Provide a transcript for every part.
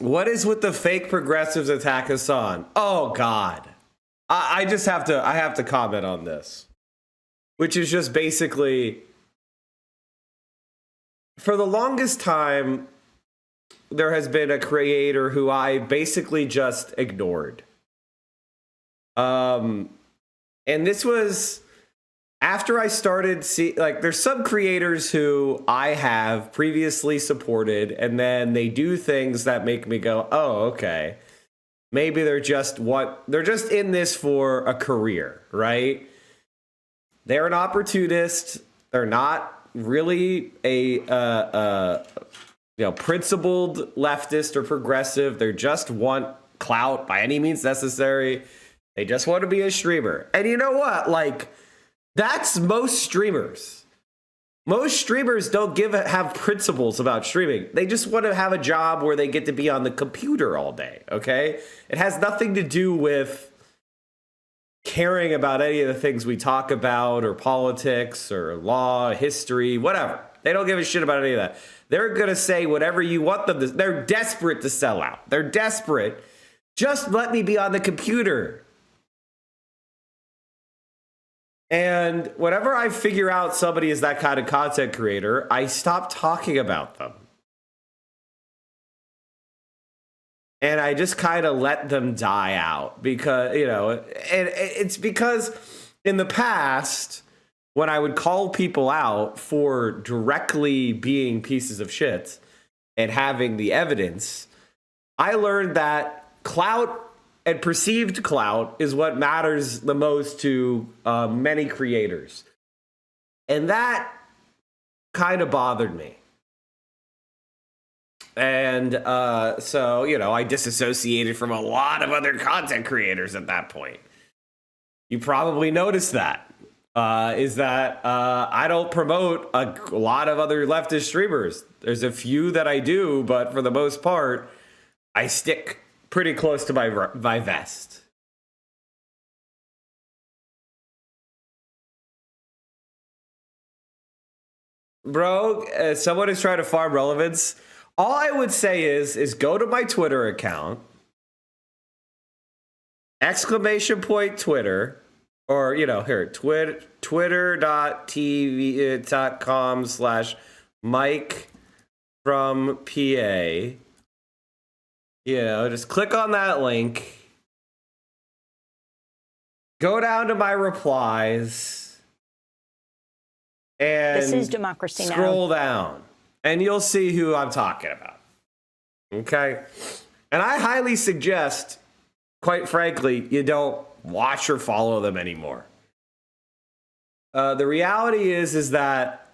What is with the fake progressives attack Hassan? Oh God. I just have to comment on this. Which is just basically, for the longest time, there has been a creator who I basically just ignored. And this was after I started there's some creators who I have previously supported, and then they do things that make me go, oh, okay. Maybe they're just in this for a career, right? They're an opportunist. They're not really a principled leftist or progressive. They just want clout by any means necessary. They just want to be a streamer. And you know what? Like, that's most streamers. Most streamers don't have principles about streaming. They just want to have a job where they get to be on the computer all day, okay? It has nothing to do with caring about any of the things we talk about, or politics, or law, history, whatever. They don't give a shit about any of that. They're going to say whatever you want them to. They're desperate to sell out. They're desperate. Just let me be on the computer. And whenever I figure out somebody is that kind of content creator, I stop talking about them. And I just kind of let them die out because, and it's because in the past, when I would call people out for directly being pieces of shit and having the evidence, I learned that clout and perceived clout is what matters the most to many creators. And that kind of bothered me. And so, I disassociated from a lot of other content creators at that point. You probably noticed that. I don't promote a lot of other leftist streamers. There's a few that I do, but for the most part, I stick pretty close to my vest. Bro, someone is trying to farm relevance. All I would say is go to my Twitter account, !Twitter, or, here, twitter.com/Mike from PA. Just click on that link. Go down to my replies. And this is Democracy Now! Scroll down. And you'll see who I'm talking about. Okay? And I highly suggest, quite frankly, you don't watch or follow them anymore. The reality is that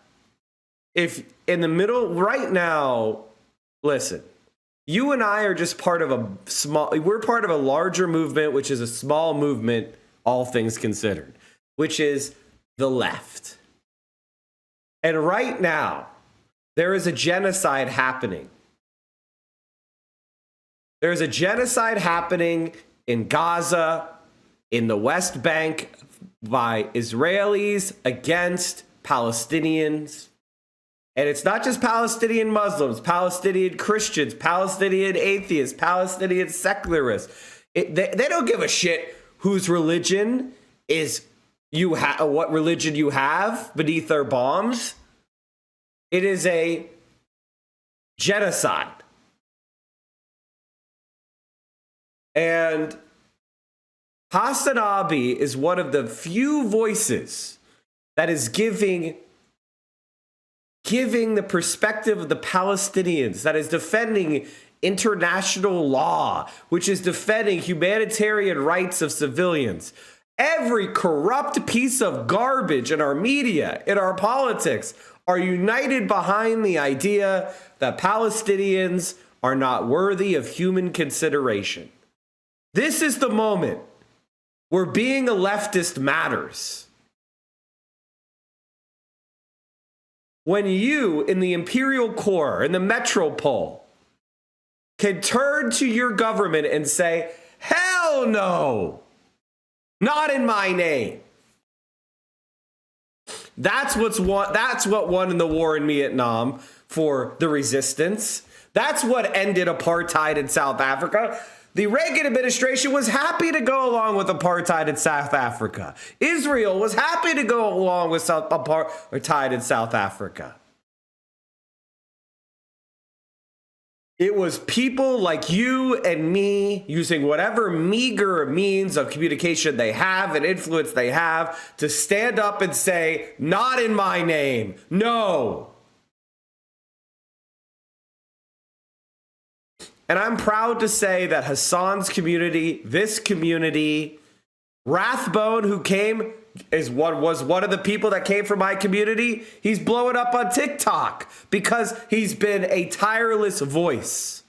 if in the middle, right now, listen, you and I are just part of we're part of a larger movement, which is a small movement, all things considered, which is the left. And right now, there is a genocide happening. There is a genocide happening in Gaza, in the West Bank, by Israelis against Palestinians. And it's not just Palestinian Muslims, Palestinian Christians, Palestinian atheists, Palestinian secularists. They don't give a shit whose religion is what religion you have beneath their bombs. It is a genocide. And Hassan Abi is one of the few voices that is giving the perspective of the Palestinians, that is defending international law, which is defending humanitarian rights of civilians. Every corrupt piece of garbage in our media, in our politics, are united behind the idea that Palestinians are not worthy of human consideration. This is the moment where being a leftist matters. When you, in the imperial core, in the metropole, can turn to your government and say, hell no, not in my name. That's what won in the war in Vietnam for the resistance. That's what ended apartheid in South Africa. The Reagan administration was happy to go along with apartheid in South Africa. Israel was happy to go along with apartheid in South Africa. It was people like you and me using whatever meager means of communication they have and influence they have to stand up and say, not in my name, no. And I'm proud to say that Hassan's community, this community, Rathbone, who was one of the people that came from my community, he's blowing up on TikTok because he's been a tireless voice.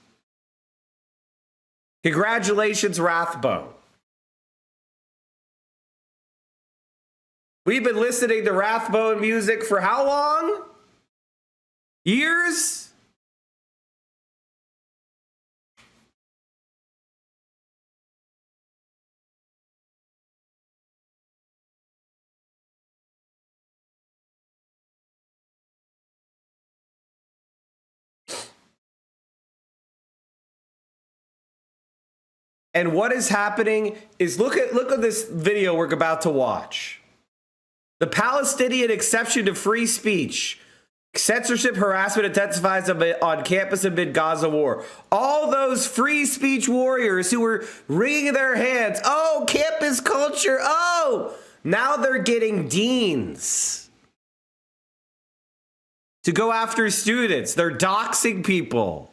Congratulations, Rathbone. We've been listening to Rathbone music for how long? Years? And what is happening is look at this video we're about to watch. The Palestinian exception to free speech. Censorship, harassment intensifies on campus amid Gaza war. All those free speech warriors who were wringing their hands. Oh, campus culture. Oh, now they're getting deans to go after students. They're doxing people.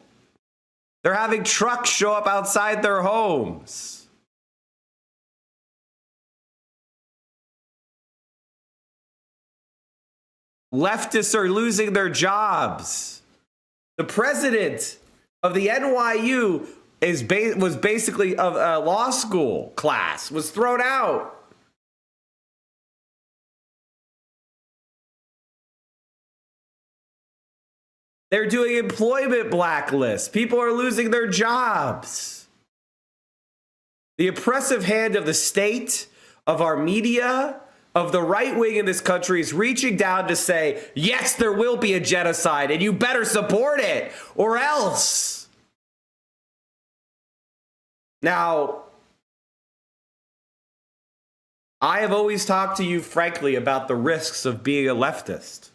They're having trucks show up outside their homes. Leftists are losing their jobs. The president of the NYU was basically of a law school class, was thrown out. They're doing employment blacklists. People are losing their jobs. The oppressive hand of the state, of our media, of the right wing in this country is reaching down to say, yes, there will be a genocide and you better support it or else. Now, I have always talked to you frankly about the risks of being a leftist.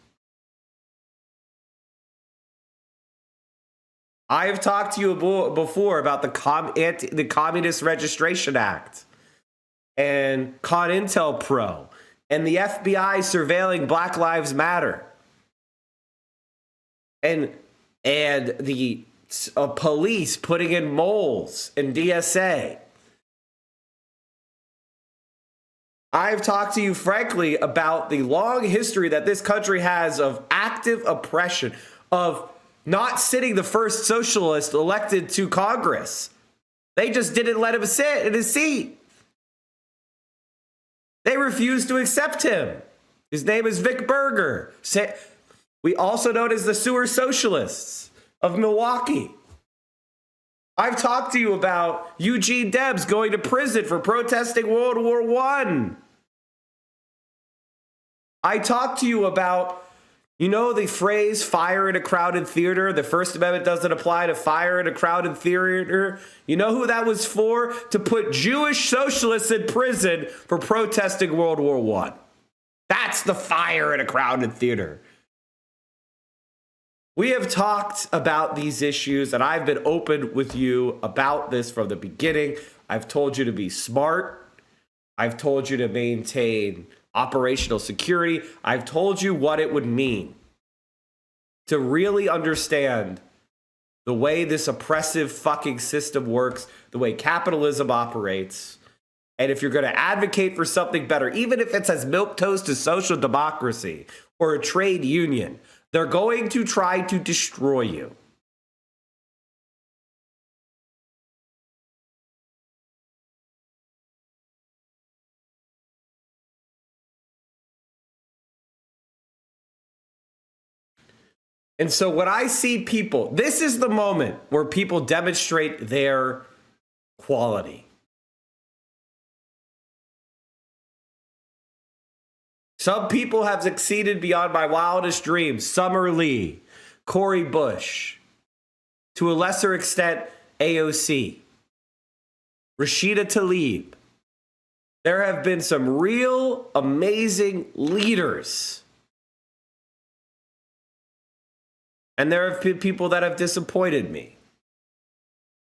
I have talked to you before about the Communist Registration Act and CONINTELPRO and the FBI surveilling Black Lives Matter and the police putting in moles in DSA. I've talked to you frankly about the long history that this country has of active oppression, of not sitting the first socialist elected to Congress. They just didn't let him sit in his seat. They refused to accept him. His name is Vic Berger. We also known as the sewer socialists of Milwaukee. I've talked to you about Eugene Debs going to prison for protesting World War I. I talked to you about, you know, the phrase fire in a crowded theater. The First Amendment doesn't apply to fire in a crowded theater. You know who that was for? To put Jewish socialists in prison for protesting World War I. That's the fire in a crowded theater. We have talked about these issues, and I've been open with you about this from the beginning. I've told you to be smart. I've told you to maintain operational security. I've told you what it would mean to really understand the way this oppressive fucking system works, the way capitalism operates. And if you're going to advocate for something better, even if it's as milquetoast as social democracy or a trade union, they're going to try to destroy you. And so when I see people, this is the moment where people demonstrate their quality. Some people have succeeded beyond my wildest dreams. Summer Lee, Cori Bush, to a lesser extent, AOC, Rashida Tlaib. There have been some real amazing leaders. And there have been people that have disappointed me.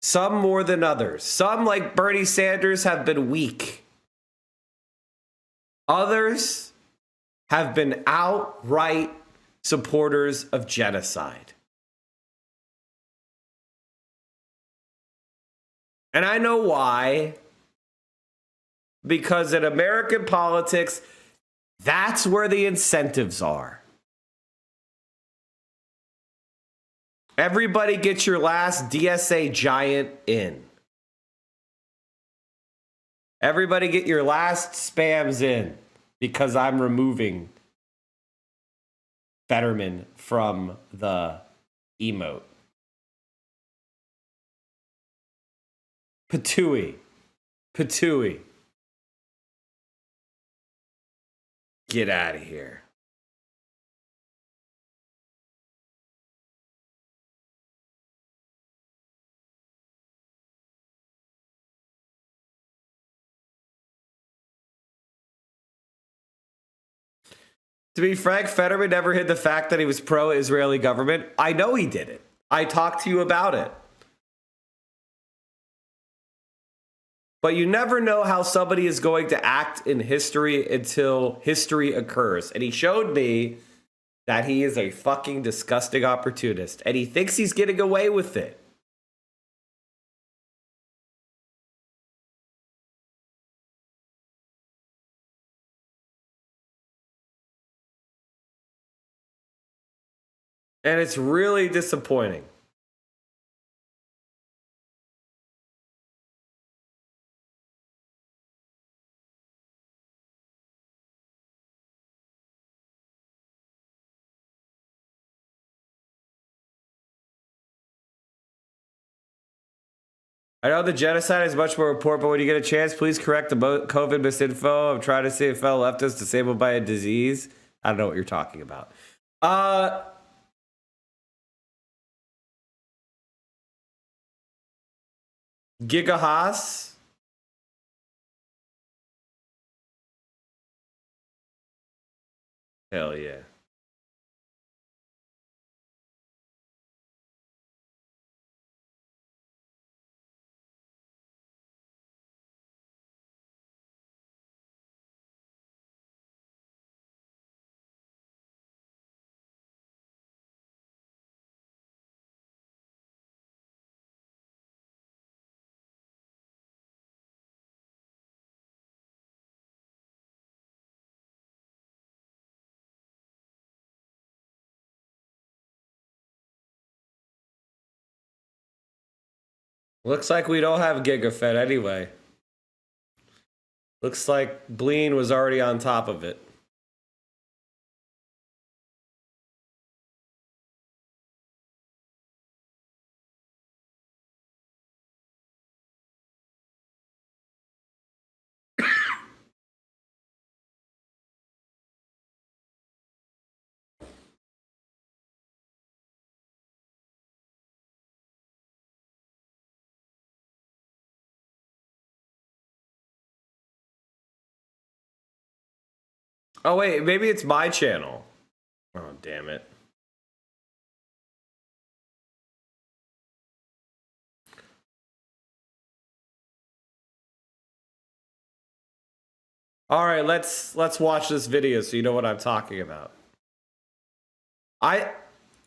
Some more than others. Some, like Bernie Sanders, have been weak. Others have been outright supporters of genocide. And I know why. Because in American politics, that's where the incentives are. Everybody get your last DSA giant in. Everybody get your last spams in, because I'm removing Fetterman from the emote. Patooey. Get out of here. To be frank, Fetterman never hid the fact that he was pro-Israeli government. I know he did it. I talked to you about it. But you never know how somebody is going to act in history until history occurs. And he showed me that he is a fucking disgusting opportunist. And he thinks he's getting away with it. And it's really disappointing. I know the genocide is much more important, but when you get a chance, please correct the COVID misinfo. I'm trying to see if fellow leftists disabled by a disease. I don't know what you're talking about. Giga Haas. Hell yeah. Looks like we don't have GigaFed anyway. Looks like Bleen was already on top of it. Oh, wait, maybe it's my channel. Oh, damn it. All right, let's watch this video so you know what I'm talking about.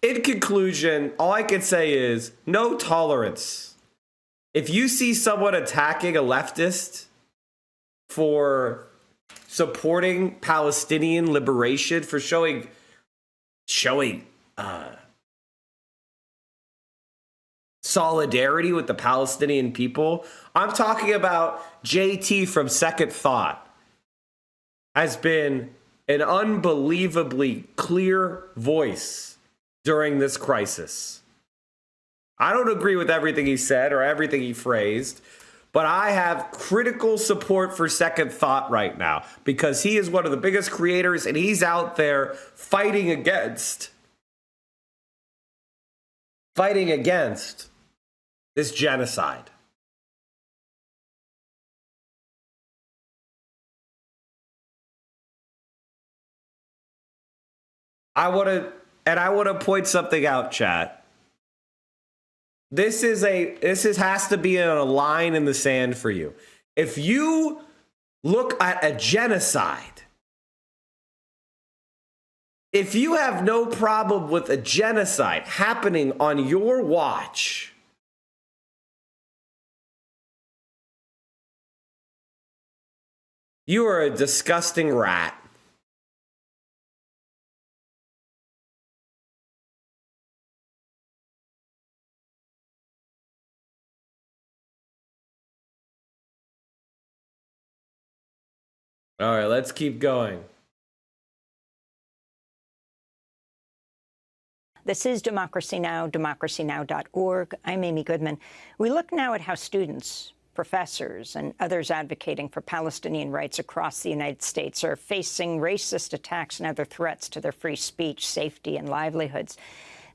In conclusion, all I can say is no tolerance. If you see someone attacking a leftist for supporting Palestinian liberation, for showing solidarity with the Palestinian people, I'm talking about JT from Second Thought, has been an unbelievably clear voice during this crisis. I don't agree with everything he said or everything he phrased, but I have critical support for Second Thought right now because he is one of the biggest creators and he's out there fighting against fighting against this genocide. I want to point something out, chat. This has to be a line in the sand for you. If you look at a genocide, if you have no problem with a genocide happening on your watch, you are a disgusting rat. All right, let's keep going. This is Democracy Now!, democracynow.org. I'm Amy Goodman. We look now at how students, professors, and others advocating for Palestinian rights across the United States are facing racist attacks and other threats to their free speech, safety, and livelihoods.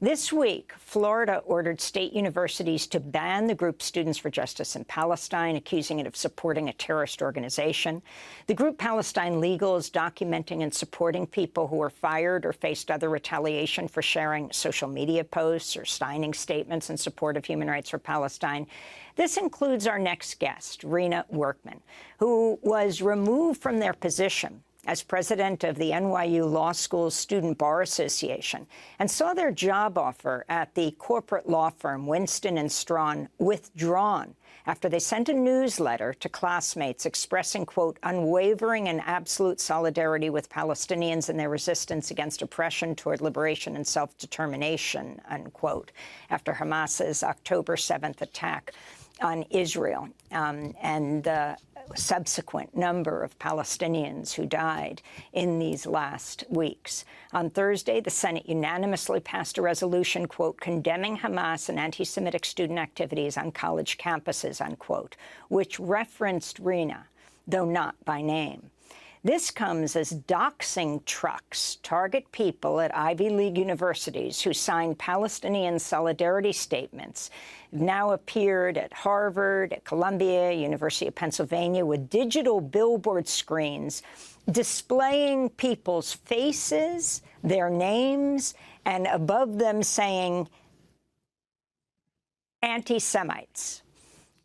This week, Florida ordered state universities to ban the group Students for Justice in Palestine, accusing it of supporting a terrorist organization. The group Palestine Legal is documenting and supporting people who were fired or faced other retaliation for sharing social media posts or signing statements in support of human rights for Palestine. This includes our next guest, Rena Workman, who was removed from their position as president of the NYU Law School's Student Bar Association, and saw their job offer at the corporate law firm Winston & Strawn withdrawn after they sent a newsletter to classmates expressing, quote, unwavering and absolute solidarity with Palestinians in their resistance against oppression toward liberation and self-determination, unquote, after Hamas's October 7th attack on Israel and the subsequent number of Palestinians who died in these last weeks. On Thursday, the Senate unanimously passed a resolution, quote, condemning Hamas and anti-Semitic student activities on college campuses, unquote, which referenced Rena, though not by name. This comes as doxing trucks target people at Ivy League universities who signed Palestinian solidarity statements, now appeared at Harvard, at Columbia, University of Pennsylvania, with digital billboard screens displaying people's faces, their names, and above them saying anti-Semites.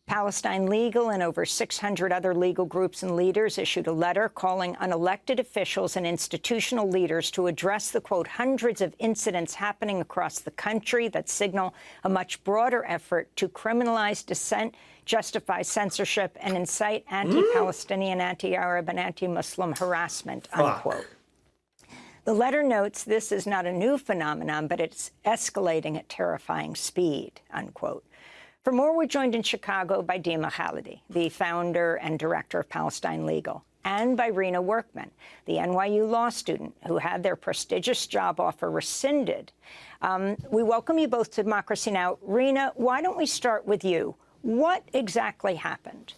Palestine Legal and over 600 other legal groups and leaders issued a letter calling on elected officials and institutional leaders to address the, quote, hundreds of incidents happening across the country that signal a much broader effort to criminalize dissent, justify censorship, and incite anti-Palestinian, anti-Arab, and anti-Muslim harassment, unquote. The letter notes this is not a new phenomenon, but it's escalating at terrifying speed, unquote. For more, we're joined in Chicago by Dima Khalidi, the founder and director of Palestine Legal, and by Rena Workman, the NYU law student who had their prestigious job offer rescinded. We welcome you both to Democracy Now! Rena, why don't we start with you? What exactly happened?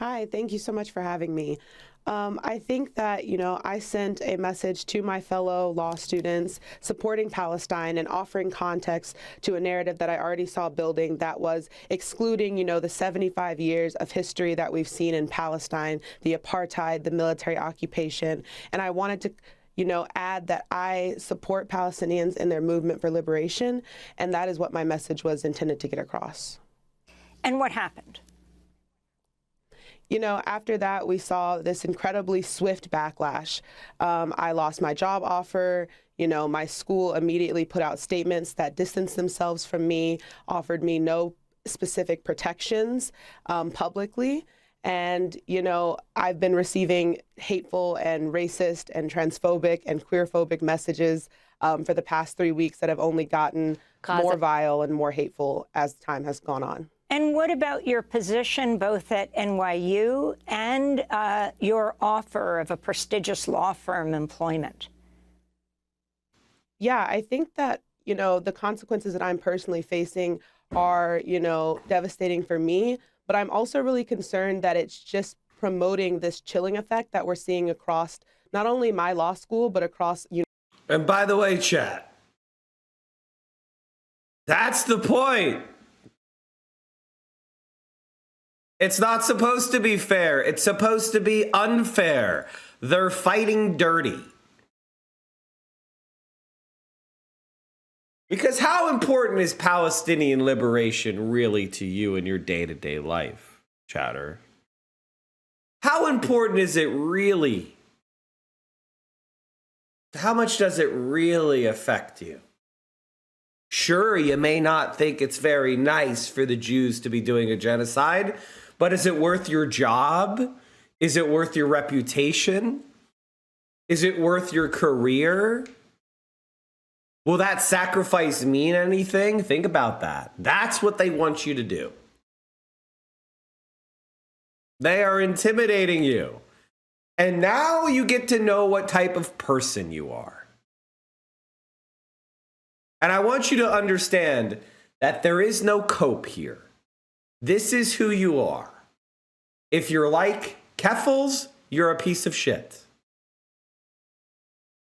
Hi, thank you so much for having me. I think that, I sent a message to my fellow law students supporting Palestine and offering context to a narrative that I already saw building that was excluding, the 75 years of history that we've seen in Palestine, the apartheid, the military occupation. And I wanted to add that I support Palestinians in their movement for liberation, and that is what my message was intended to get across. And what happened? After that, we saw this incredibly swift backlash. I lost my job offer. My school immediately put out statements that distanced themselves from me, offered me no specific protections publicly. And, I've been receiving hateful and racist and transphobic and queerphobic messages for the past 3 weeks that have only gotten more vile and more hateful as time has gone on. And what about your position both at NYU and your offer of a prestigious law firm employment? Yeah, I think that, the consequences that I'm personally facing are, devastating for me. But I'm also really concerned that it's just promoting this chilling effect that we're seeing across not only my law school, but across. And by the way, chat, That's the point. It's not supposed to be fair. It's supposed to be unfair. They're fighting dirty. Because how important is Palestinian liberation really to you in your day-to-day life, chatter? How important is it really? How much does it really affect you? Sure, you may not think it's very nice for the Jews to be doing a genocide, but is it worth your job? Is it worth your reputation? Is it worth your career? Will that sacrifice mean anything? Think about that. That's what they want you to do. They are intimidating you. And now you get to know what type of person you are. And I want you to understand that there is no cope here. This is who you are. If you're like Keffels, you're a piece of shit.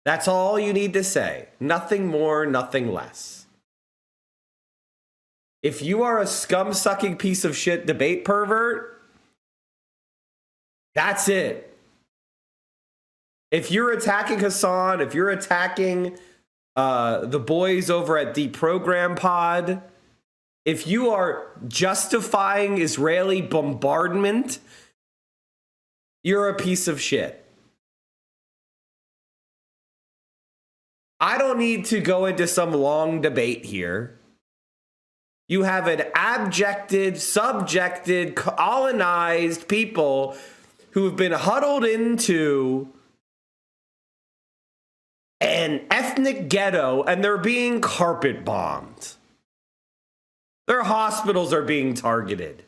That's all you need to say. Nothing more, nothing less. If you are a scum-sucking piece of shit debate pervert, that's it. If you're attacking Hassan, if you're attacking the boys over at Deprogram Pod, if you are justifying Israeli bombardment, you're a piece of shit. I don't need to go into some long debate here. You have an abjected, subjected, colonized people who have been huddled into an ethnic ghetto, and they're being carpet bombed. Their hospitals are being targeted.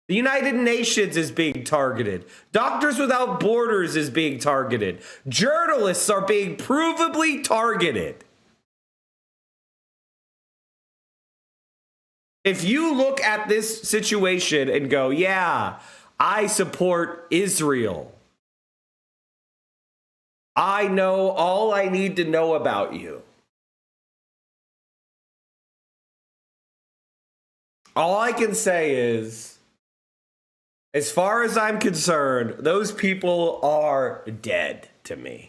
The United Nations is being targeted. Doctors Without Borders is being targeted. Journalists are being provably targeted. If you look at this situation and go, yeah, I support Israel, I know all I need to know about you. All I can say is, as far as I'm concerned, those people are dead to me.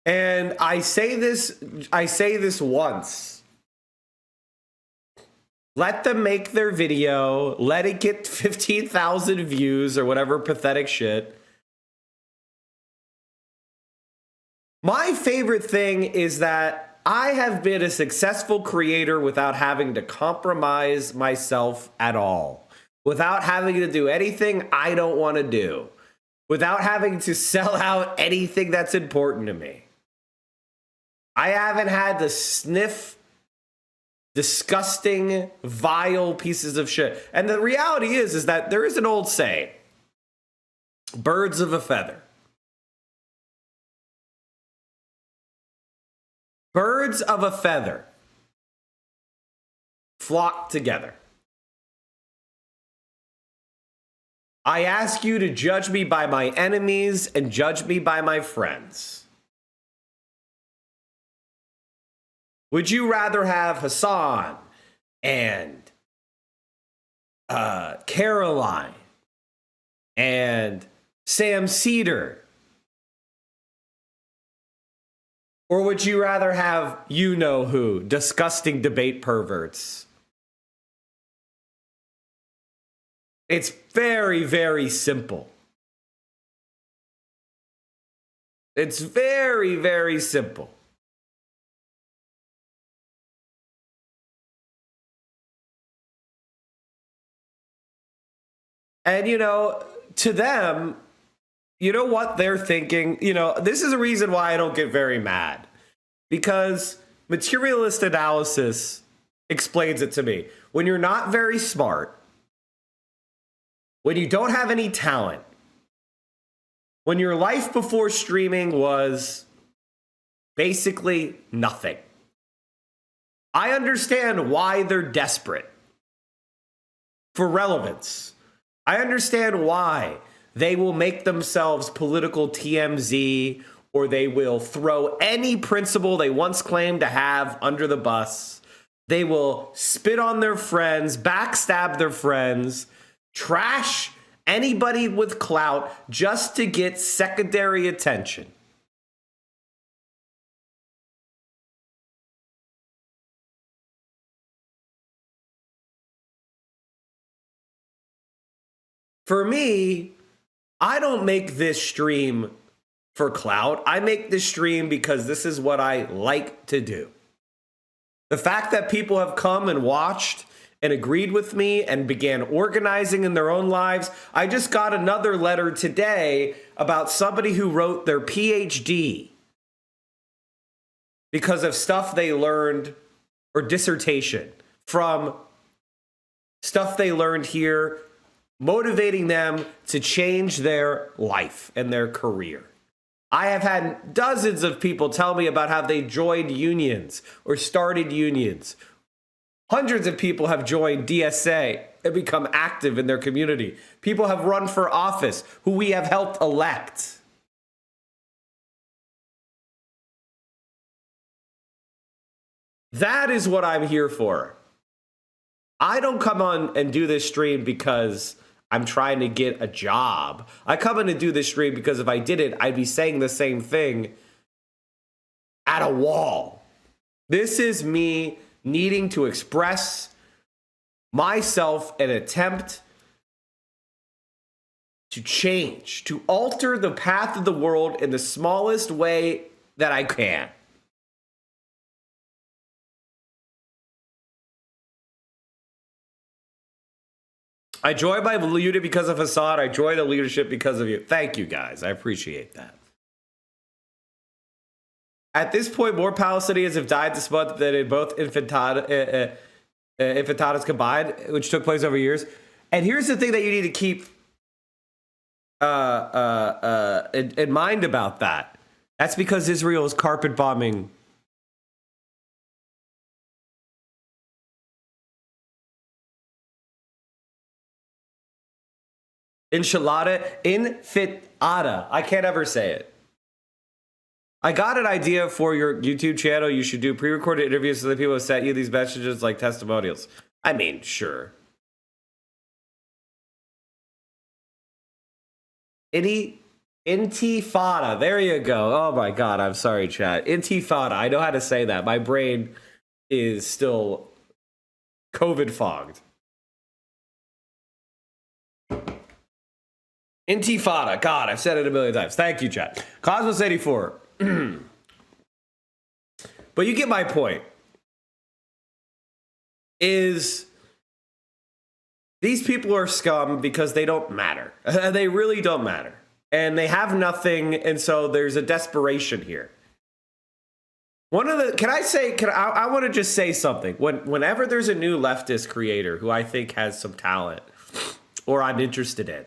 And I say this once. Let them make their video, let it get 15,000 views or whatever pathetic shit. My favorite thing is that I have been a successful creator without having to compromise myself at all, without having to do anything I don't want to do, without having to sell out anything that's important to me. I haven't had to sniff disgusting, vile pieces of shit. And the reality is that there is an old saying, birds of a feather. Birds of a feather flock together. I ask you to judge me by my enemies and judge me by my friends. Would you rather have Hassan and Caroline and Sam Cedar? Or would you rather have you-know-who, disgusting debate perverts? It's very, very simple. It's very, very simple. And, to them, you know what they're thinking? This is a reason why I don't get very mad. Because materialist analysis explains it to me. When you're not very smart, when you don't have any talent, when your life before streaming was basically nothing, I understand why they're desperate. for relevance. I understand why they will make themselves political TMZ, or they will throw any principle they once claimed to have under the bus. They will spit on their friends, backstab their friends, trash anybody with clout just to get secondary attention. For me, I don't make this stream for clout. I make this stream because this is what I like to do. The fact that people have come and watched and agreed with me and began organizing in their own lives. I just got another letter today about somebody who wrote their PhD because of stuff they learned, or dissertation, from stuff they learned here, motivating them to change their life and their career. I have had dozens of people tell me about how they joined unions or started unions. Hundreds of people have joined DSA and become active in their community. People have run for office who we have helped elect. That is what I'm here for. I don't come on and do this stream because I'm trying to get a job. I come in and do this stream because if I didn't, I'd be saying the same thing at a wall. This is me needing to express myself and attempt to change, to alter the path of the world in the smallest way that I can. I joined my unit because of Assad. I joined the leadership because of you. Thank you, guys. I appreciate that. At this point, more Palestinians have died this month than in both infantada's combined, which took place over years. And here's the thing that you need to keep in mind about that. That's because Israel is carpet bombing Infitada. I can't ever say it. I got an idea for your YouTube channel. You should do pre-recorded interviews so that people have sent you these messages like testimonials. I mean, sure. Intifada. There you go. Oh my God. I'm sorry, chat. Intifada. I know how to say that. My brain is still COVID fogged. Intifada. God, I've said it a million times. Thank you, chat. Cosmos84. But you get my point. Is these people are scum because they don't matter. They really don't matter. And they have nothing, and so there's a desperation here. I want to just say something. Whenever there's a new leftist creator who I think has some talent or I'm interested in,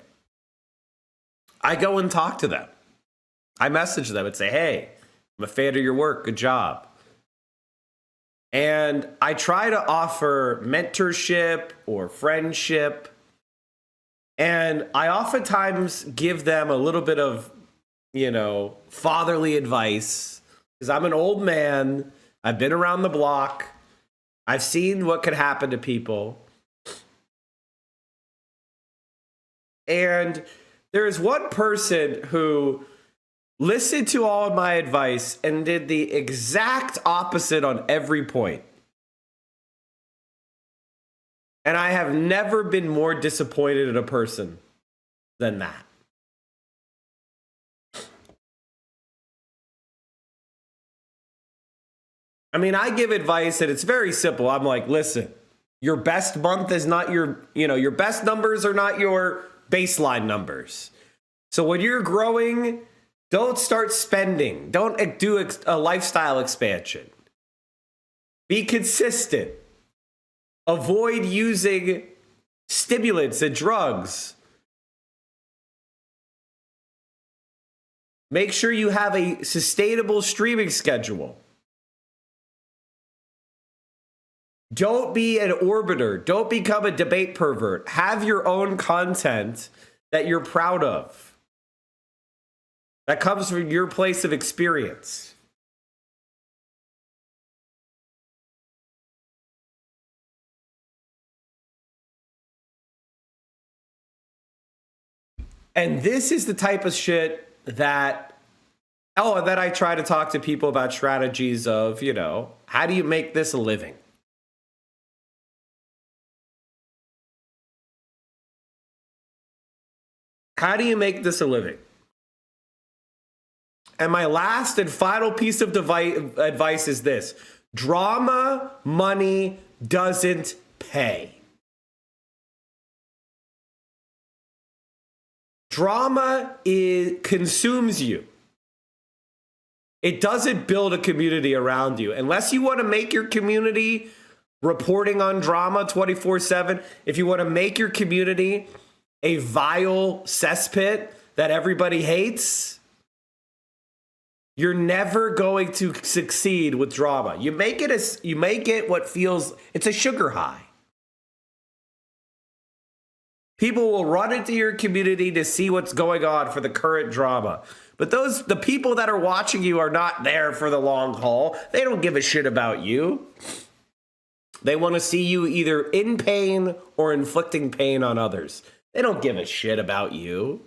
I go and talk to them. I message them and say, hey, I'm a fan of your work. Good job. And I try to offer mentorship or friendship. And I oftentimes give them a little bit of, fatherly advice. Because I'm an old man. I've been around the block. I've seen what could happen to people. And there is one person who listened to all of my advice and did the exact opposite on every point. And I have never been more disappointed in a person than that. I mean, I give advice and it's very simple. I'm like, listen, your best month is not your best numbers are not your baseline numbers. So when you're growing, don't start spending. Don't do a lifestyle expansion. Be consistent. Avoid using stimulants and drugs. Make sure you have a sustainable streaming schedule. Don't be an orbiter. Don't become a debate pervert. Have your own content that you're proud of. That comes from your place of experience. And this is the type of shit that, and then I try to talk to people about strategies of, how do you make this a living? How do you make this a living? And my last and final piece of advice is this: drama money doesn't pay. Drama consumes you. It doesn't build a community around you. Unless you want to make your community reporting on drama 24/7, if you want to make your community a vile cesspit that everybody hates, you're never going to succeed with drama. You make it what feels, it's a sugar high. People will run into your community to see what's going on for the current drama. But the people that are watching you are not there for the long haul. They don't give a shit about you. They want to see you either in pain or inflicting pain on others. They don't give a shit about you.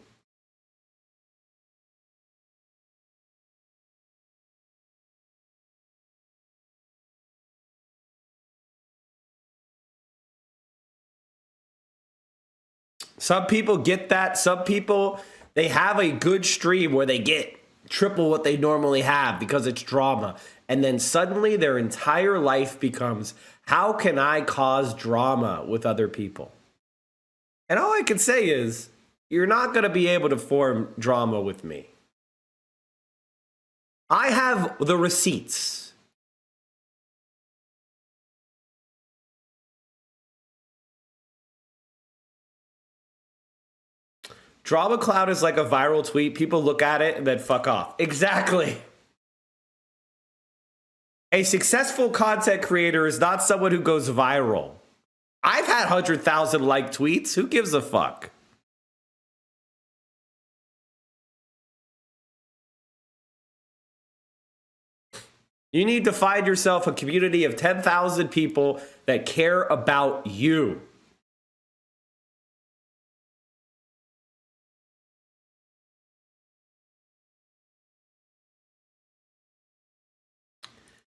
Some people get that. Some people, they have a good stream where they get triple what they normally have because it's drama. And then suddenly their entire life becomes, how can I cause drama with other people? And all I can say is, you're not going to be able to form drama with me. I have the receipts. Drama cloud is like a viral tweet. People look at it and then fuck off. Exactly. A successful content creator is not someone who goes viral. I've had 100,000 like tweets. Who gives a fuck? You need to find yourself a community of 10,000 people that care about you.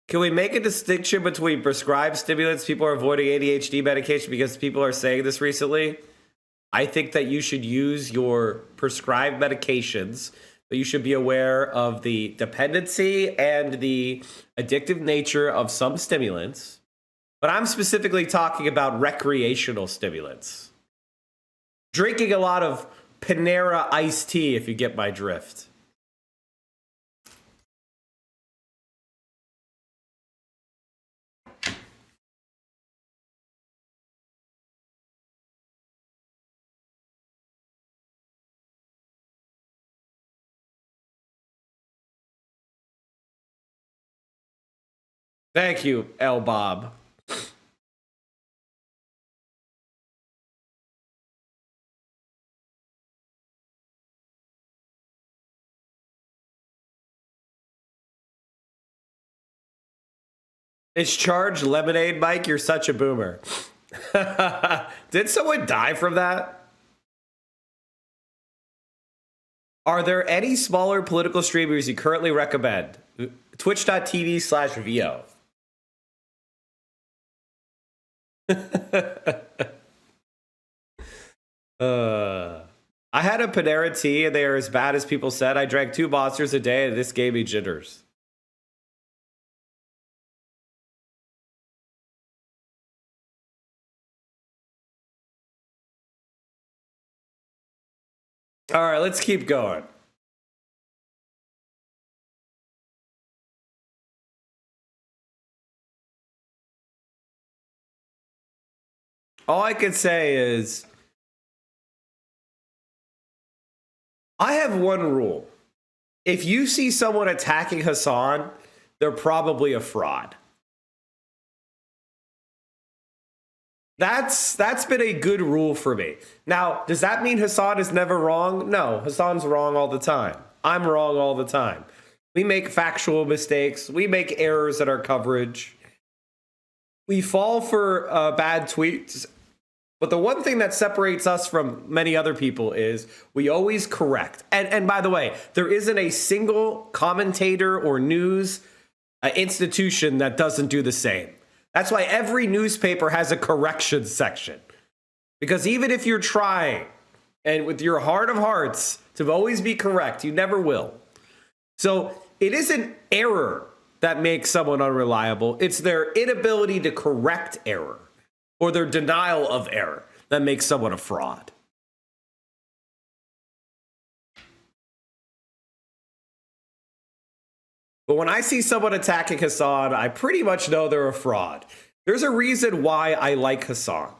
Can we make a distinction between prescribed stimulants? People are avoiding ADHD medication because people are saying this recently. I think that you should use your prescribed medications, but you should be aware of the dependency and the addictive nature of some stimulants. But I'm specifically talking about recreational stimulants. Drinking a lot of Panera iced tea, if you get my drift. Thank you, L. Bob. It's charged lemonade, Mike. You're such a boomer. Did someone die from that? Are there any smaller political streamers you currently recommend? Twitch.tv/VO. I had a Panera tea and they are as bad as people said. I drank 2 monsters a day and this gave me jitters. All right, let's keep going. All I can say is, I have one rule. If you see someone attacking Hassan, they're probably a fraud. That's been a good rule for me. Now, does that mean Hassan is never wrong? No, Hassan's wrong all the time. I'm wrong all the time. We make factual mistakes. We make errors in our coverage. We fall for bad tweets. But the one thing that separates us from many other people is we always correct. And by the way, there isn't a single commentator or news institution that doesn't do the same. That's why every newspaper has a correction section. Because even if you're trying, and with your heart of hearts, to always be correct, you never will. So it isn't error that makes someone unreliable. It's their inability to correct error or their denial of error that makes someone a fraud. But when I see someone attacking Hassan, I pretty much know they're a fraud. There's a reason why I like Hassan.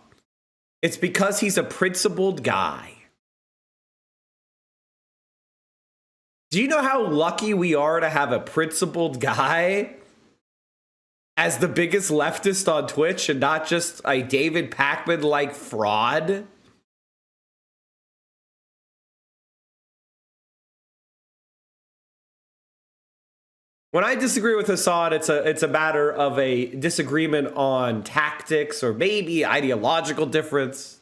It's because he's a principled guy. Do you know how lucky we are to have a principled guy as the biggest leftist on Twitch and not just a David Pakman-like fraud? When I disagree with Hassan, it's a matter of a disagreement on tactics or maybe ideological difference.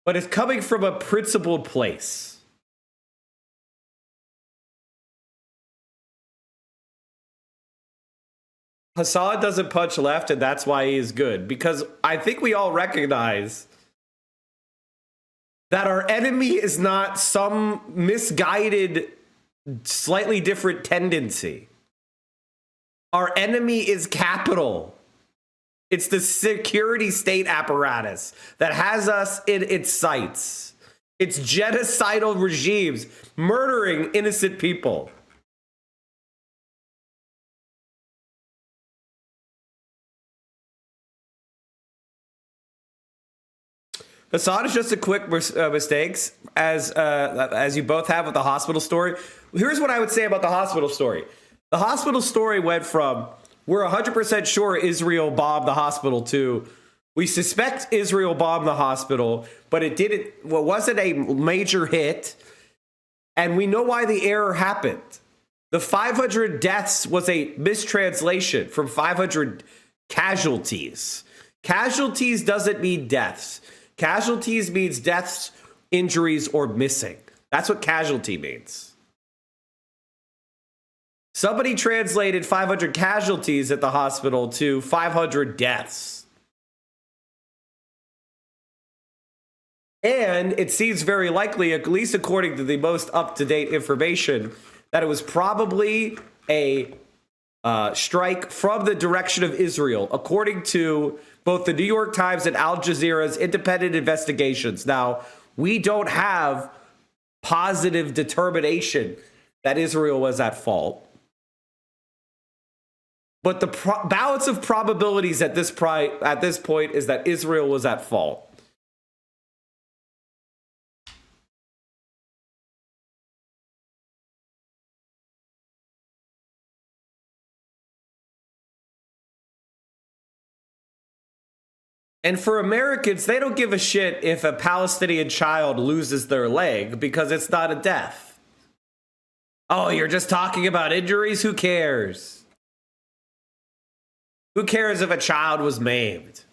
But it's coming from a principled place. Hassan doesn't punch left, and that's why he is good. Because I think we all recognize that our enemy is not some misguided, slightly different tendency. Our enemy is capital. It's the security state apparatus that has us in its sights. It's genocidal regimes murdering innocent people. Hassan is just a quick mistakes, as you both have with the hospital story. Here's what I would say about the hospital story. The hospital story went from, we're 100% sure Israel bombed the hospital, to we suspect Israel bombed the hospital, but wasn't a major hit, and we know why the error happened. The 500 deaths was a mistranslation from 500 casualties. Casualties doesn't mean deaths. Casualties means deaths, injuries, or missing. That's what casualty means. Somebody translated 500 casualties at the hospital to 500 deaths. And it seems very likely, at least according to the most up-to-date information, that it was probably a strike from the direction of Israel, according to both the New York Times and Al Jazeera's independent investigations. Now, we don't have positive determination that Israel was at fault. But the balance of probabilities at this point is that Israel was at fault. And for Americans, they don't give a shit if a Palestinian child loses their leg because it's not a death. Oh, you're just talking about injuries? Who cares? Who cares if a child was maimed?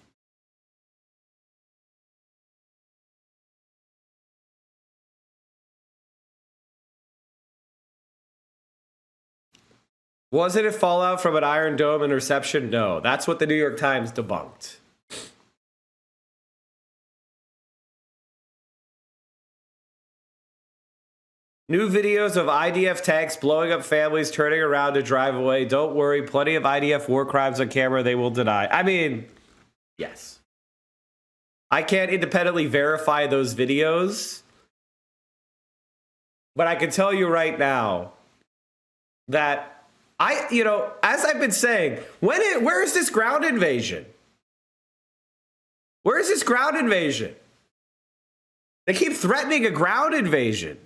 Wasn't it fallout from an Iron Dome interception? No, that's what the New York Times debunked. New videos of IDF tanks blowing up families, turning around to drive away. Don't worry, plenty of IDF war crimes on camera they will deny. I mean, yes. I can't independently verify those videos, but I can tell you right now that as I've been saying, where is this ground invasion? Where is this ground invasion? They keep threatening a ground invasion.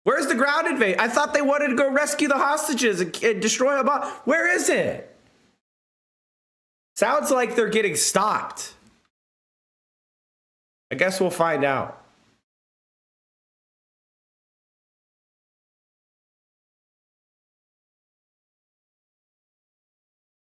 Where's the ground invasion? I thought they wanted to go rescue the hostages and destroy a bomb. Where is it? Sounds like they're getting stopped. I guess we'll find out.